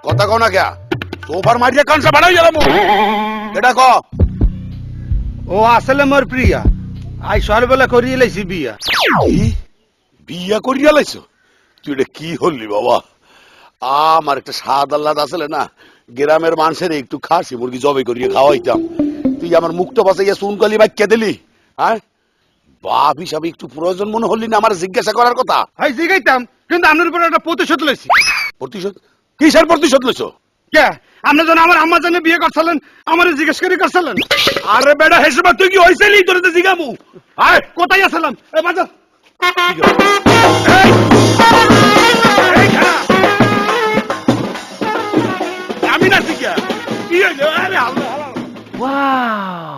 কথা কও না কে সোফার মারিয়া কানসা বাড়াই গেলাম এটা ক ও আসলে মোর প্রিয়া আই সরবেলা করিয়ে লাইছি বিয়া কি বিয়া করিয়া লাইছো তুই এটা কি হলি বাবা আমার একটা স্বাদ আহ্লাদ আসলে না গ্রামের মানুষের একটু খাসি মুরগি জবে করিয়ে খাওয়াইতাম তুই আমার মুক্ত বাঁচাইয়া সুনকালি বাক্যা দিলি হ্যাঁ বাপ হিসাবে একটু প্রয়োজন মনে হলি না আমার জিজ্ঞাসা করার কথা হাই জিগাইতাম কিন্তু আপনার উপর একটা প্রতিশোধ লইছি প্রতিশোধ কিসের প্রতিশোধ লইছো কে আপনি যেন আমার আম্মার জন্য বিয়ে করছিলেন আমার জিজ্ঞেস করে করছিলেন আরে বেটা হেসে তুই কি হয়েছিলি তোর তো জিগামু আয় কোথায় আসলাম এ বাজার এই! এই খাড়া! আমি না শিখা কি হইলো আরে আল্লাহ ওয়াও